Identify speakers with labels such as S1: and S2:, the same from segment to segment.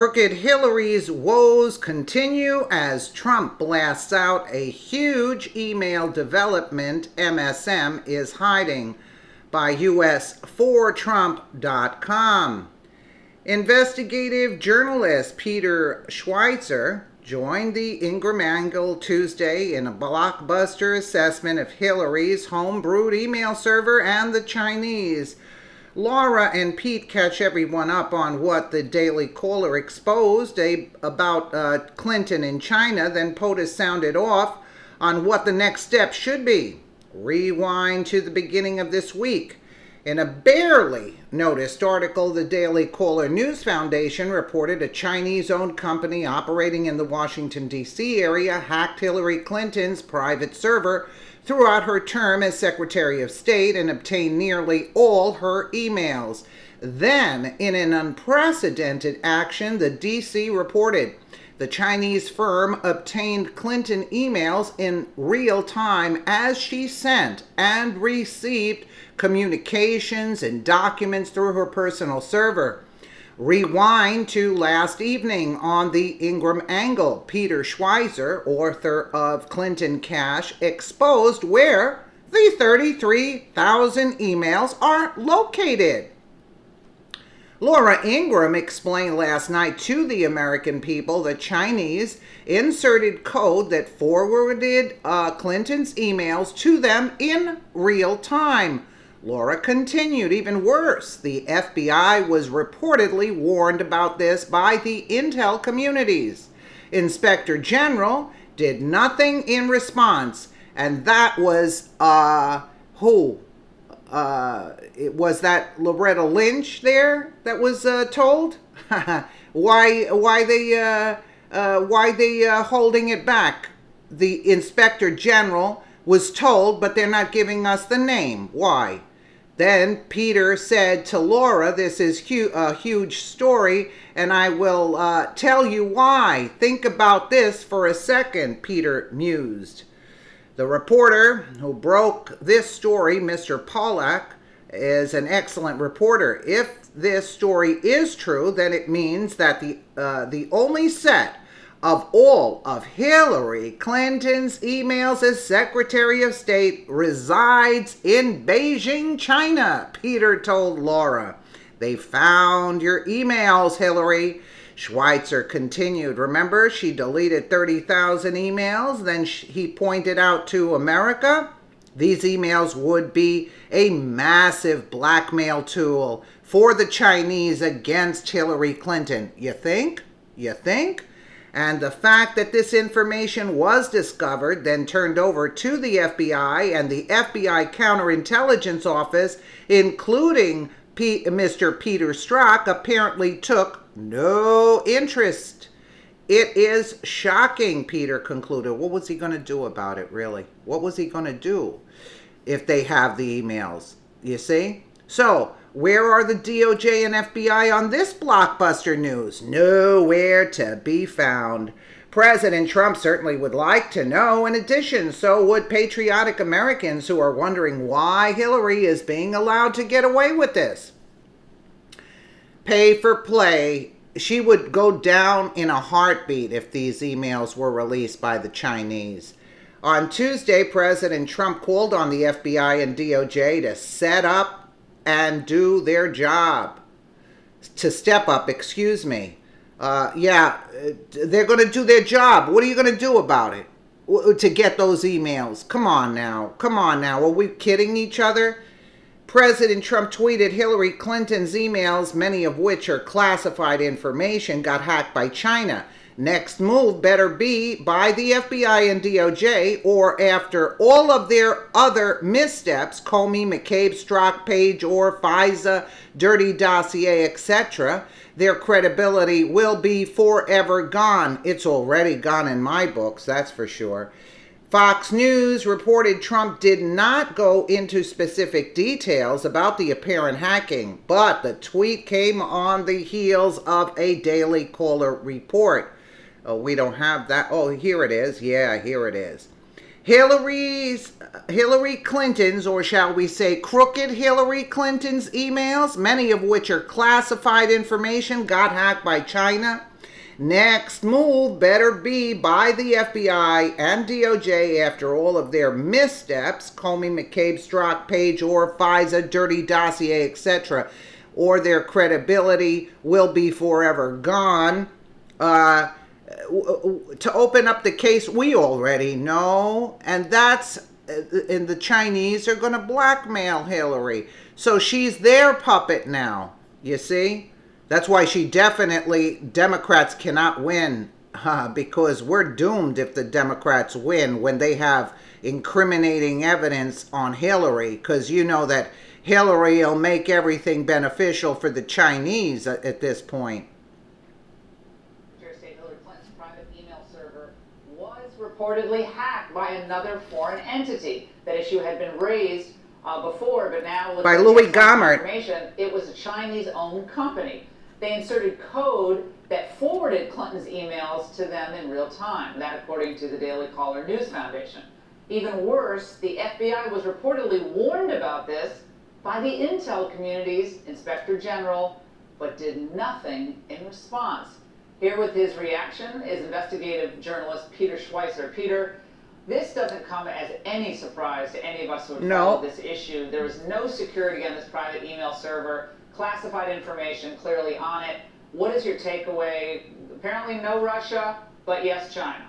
S1: Crooked Hillary's woes continue as Trump blasts out a huge email development MSM is hiding by US4Trump.com. Investigative journalist Peter Schweizer joined the Ingram Angle Tuesday in a blockbuster assessment of Hillary's homebrewed email server and the Chinese. Laura and Pete catch everyone up on what the Daily Caller exposed about Clinton in China, then POTUS sounded off on what the next step should be. Rewind to the beginning of this week. In a barely noticed article, the Daily Caller News Foundation reported a Chinese-owned company operating in the Washington, D.C. area hacked Hillary Clinton's private server throughout her term as Secretary of State and obtained nearly all her emails. Then, in an unprecedented action, the D.C. reported the Chinese firm obtained Clinton emails in real time as she sent and received communications and documents through her personal server. Rewind to last evening on the Ingram Angle. Peter Schweizer, author of Clinton Cash, exposed where the 33,000 emails are located. Laura Ingram explained last night to the American people that Chinese inserted code that forwarded Clinton's emails to them in real time. Laura continued, even worse, the FBI was reportedly warned about this by the intel communities. Inspector General did nothing in response, and that was, who? Was that Loretta Lynch there that was told? Why they holding it back? The Inspector General was told, but they're not giving us the name. Why? Then Peter said to Laura, this is a huge story, and I will tell you why. Think about this for a second, Peter mused. The reporter who broke this story, Mr. Pollack, is an excellent reporter. If this story is true, then it means that the only set of all of Hillary Clinton's emails as Secretary of State resides in Beijing, China, Peter told Laura. They found your emails, Hillary. Schweizer continued. Remember, she deleted 30,000 emails. Then he pointed out to America, these emails would be a massive blackmail tool for the Chinese against Hillary Clinton. You think? You think? And the fact that this information was discovered, then turned over to the FBI and the FBI Counterintelligence Office, including Mr. Peter Strzok, apparently took no interest. It is shocking, Peter concluded. What was he going to do about it, really? What was he going to do if they have the emails? You see? So, where are the DOJ and FBI on this blockbuster news? Nowhere to be found. President Trump certainly would like to know. In addition, so would patriotic Americans who are wondering why Hillary is being allowed to get away with this. Pay for play. She would go down in a heartbeat if these emails were released by the Chinese. On Tuesday, President Trump called on the FBI and DOJ to set up and do their job. To step up, excuse me. They're going to do their job. What are you going to do about it? To get those emails? Come on now. Are we kidding each other? President Trump tweeted Hillary Clinton's emails, many of which are classified information, got hacked by China. Next move better be by the FBI and DOJ, or after all of their other missteps, Comey, McCabe, Strzok, Page, or FISA, dirty dossier, etc., their credibility will be forever gone. It's already gone in my books, that's for sure. Fox News reported Trump did not go into specific details about the apparent hacking, but the tweet came on the heels of a Daily Caller report. Oh, we don't have that. Oh, here it is. Yeah, here it is. Hillary Clinton's, or shall we say crooked Hillary Clinton's emails, many of which are classified information, got hacked by China. Next move better be by the FBI and DOJ after all of their missteps, Comey, McCabe, Strzok, Page, or FISA, dirty dossier, etc., or their credibility will be forever gone. To open up the case, we already know, and the Chinese are going to blackmail Hillary. So she's their puppet now, you see? That's why Democrats cannot win, because we're doomed if the Democrats win when they have incriminating evidence on Hillary, because you know that Hillary will make everything beneficial for the Chinese at this point.
S2: Hillary Clinton's private email server was reportedly hacked by another foreign entity. That issue had been raised before, but now
S1: by Louis Gohmert.
S2: It was a Chinese-owned company. They inserted code that forwarded Clinton's emails to them in real time. That, according to the Daily Caller News Foundation. Even worse, the FBI was reportedly warned about this by the intel community's Inspector General, but did nothing in response. Here with his reaction is investigative journalist Peter Schweizer. Peter, this doesn't come as any surprise to any of us who have followed this issue. There is no security on this private email server, classified information clearly on it. What is your takeaway? Apparently no Russia, but yes, China.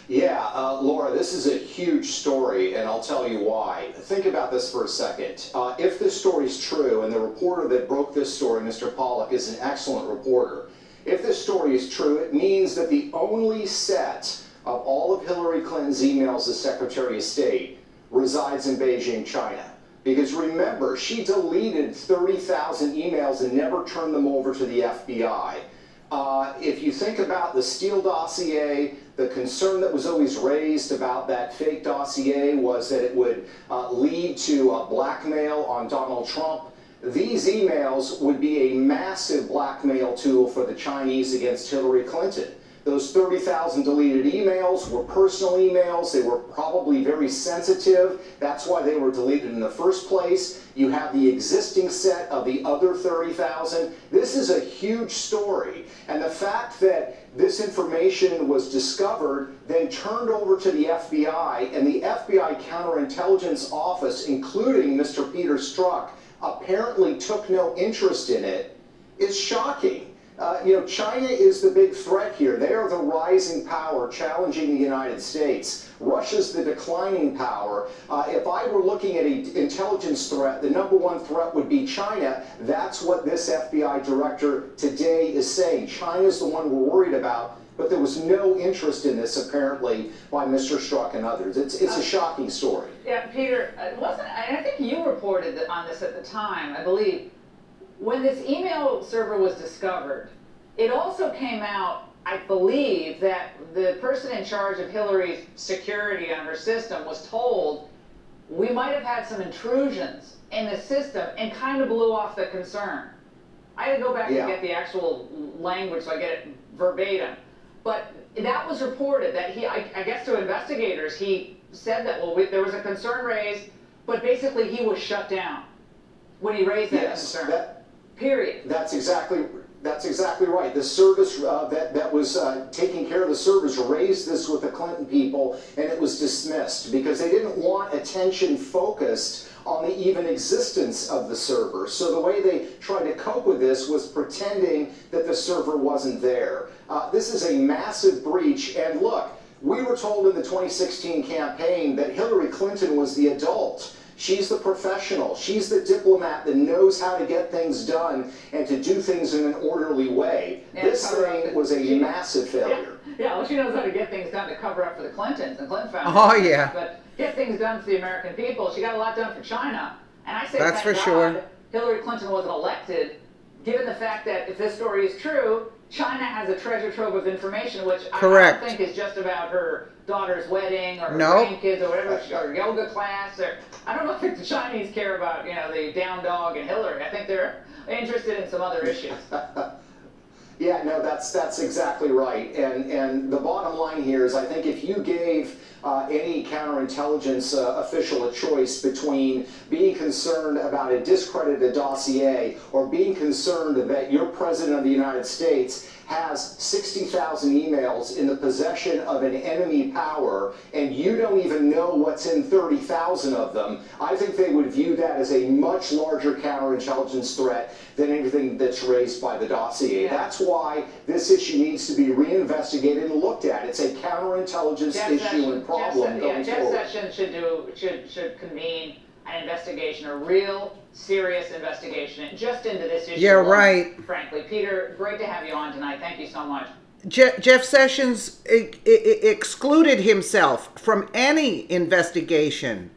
S3: Yeah, Laura, this is a huge story, and I'll tell you why. Think about this for a second. If this story is true, and the reporter that broke this story, Mr. Pollack, is an excellent reporter, if this story is true, it means that the only set of all of Hillary Clinton's emails as Secretary of State resides in Beijing, China. Because remember, she deleted 30,000 emails and never turned them over to the FBI. If you think about the Steele dossier, the concern that was always raised about that fake dossier was that it would lead to blackmail on Donald Trump. These emails would be a massive blackmail tool for the Chinese against Hillary Clinton. Those 30,000 deleted emails were personal emails. They were probably very sensitive. That's why they were deleted in the first place. You have the existing set of the other 30,000. This is a huge story. And the fact that this information was discovered, then turned over to the FBI, and the FBI counterintelligence office, including Mr. Peter Strzok, apparently took no interest in it, is shocking. China is the big threat here. They are the rising power challenging the United States. Russia's the declining power. If I were looking at an intelligence threat, the number one threat would be China. That's what this FBI director today is saying. China's the one we're worried about, but there was no interest in this apparently by Mr. Strzok and others. It's a shocking story.
S2: Yeah, Peter, I think you reported on this at the time, I believe. When this email server was discovered, it also came out, I believe, that the person in charge of Hillary's security on her system was told we might have had some intrusions in the system and kind of blew off the concern. I had to go back and get the actual language so I get it verbatim. But that was reported that I guess to investigators, he said that, there was a concern raised, but basically he was shut down when he raised that concern. Period.
S3: That's exactly right. The service that was taking care of the service raised this with the Clinton people, and it was dismissed because they didn't want attention focused on the even existence of the server. So the way they tried to cope with this was pretending that the server wasn't there. This is a massive breach, and look, we were told in the 2016 campaign that Hillary Clinton was the adult. She's the professional. She's the diplomat that knows how to get things done and to do things in an orderly way. This thing was a massive failure.
S2: Yeah, well, she knows how to get things done to cover up for the Clintons and Clinton Foundation.
S1: Oh, yeah.
S2: But get things done for the American people. She got a lot done for China. And I say,
S1: that's for sure.
S2: Hillary Clinton wasn't elected, given the fact that if this story is true, China has a treasure trove of information, which I don't think is just about her daughter's wedding or her grandkids or whatever, or yoga class. Or I don't know if the Chinese care about, the down dog and Hillary. I think they're interested in some other issues.
S3: Yeah, no, that's exactly right. And the bottom line here is I think if you gave any counterintelligence official a choice between being concerned about a discredited dossier or being concerned that your president of the United States has 60,000 emails in the possession of an enemy power, and you don't even know what's in 30,000 of them, I think they would view that as a much larger counterintelligence threat than anything that's raised by the dossier.
S2: Yeah.
S3: That's why this issue needs to be reinvestigated and looked at. It's a counterintelligence issue and problem going
S2: Jeff
S3: forward.
S2: Sessions should convene an investigation, a real serious investigation, just into this issue.
S1: Yeah,
S2: alone,
S1: right.
S2: Frankly, Peter, great to have you on tonight. Thank you so much.
S1: Jeff Sessions excluded himself from any investigation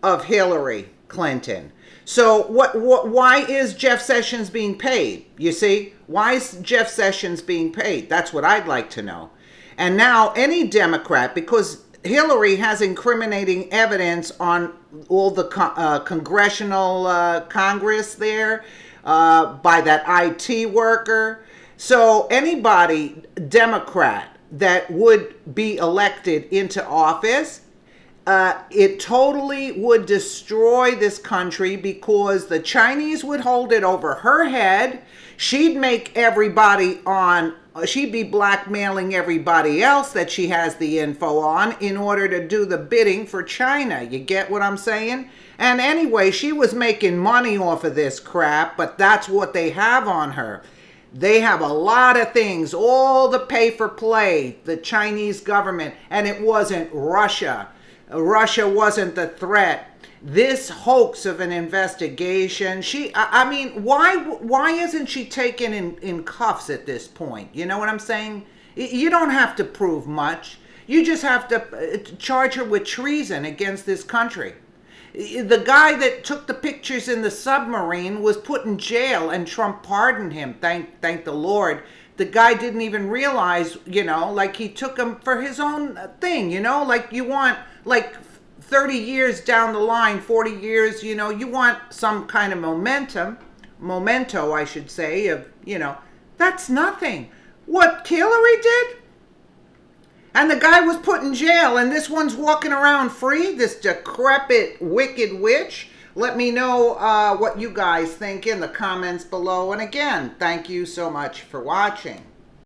S1: of Hillary Clinton. So why is Jeff Sessions being paid? You see, why is Jeff Sessions being paid? That's what I'd like to know. And now any Democrat, because Hillary has incriminating evidence on all the congressional Congress there by that IT worker. So anybody, Democrat, that would be elected into office, it totally would destroy this country because the Chinese would hold it over her head. She'd make everybody she'd be blackmailing everybody else that she has the info on in order to do the bidding for China. You get what I'm saying? And anyway, she was making money off of this crap, but that's what they have on her. They have a lot of things, all the pay for play, the Chinese government, and it wasn't Russia. Russia wasn't the threat. This hoax of an investigation, I mean, why isn't she taken in cuffs at this point? You know what I'm saying? You don't have to prove much. You just have to charge her with treason against this country. The guy that took the pictures in the submarine was put in jail and Trump pardoned him. Thank the Lord. The guy didn't even realize, like he took him for his own thing, like you want, like 30 years down the line, 40 years, you want some kind of memento, I should say, of, that's nothing. What Hillary did? And the guy was put in jail, and this one's walking around free, this decrepit, wicked witch. Let me know what you guys think in the comments below. And again, thank you so much for watching.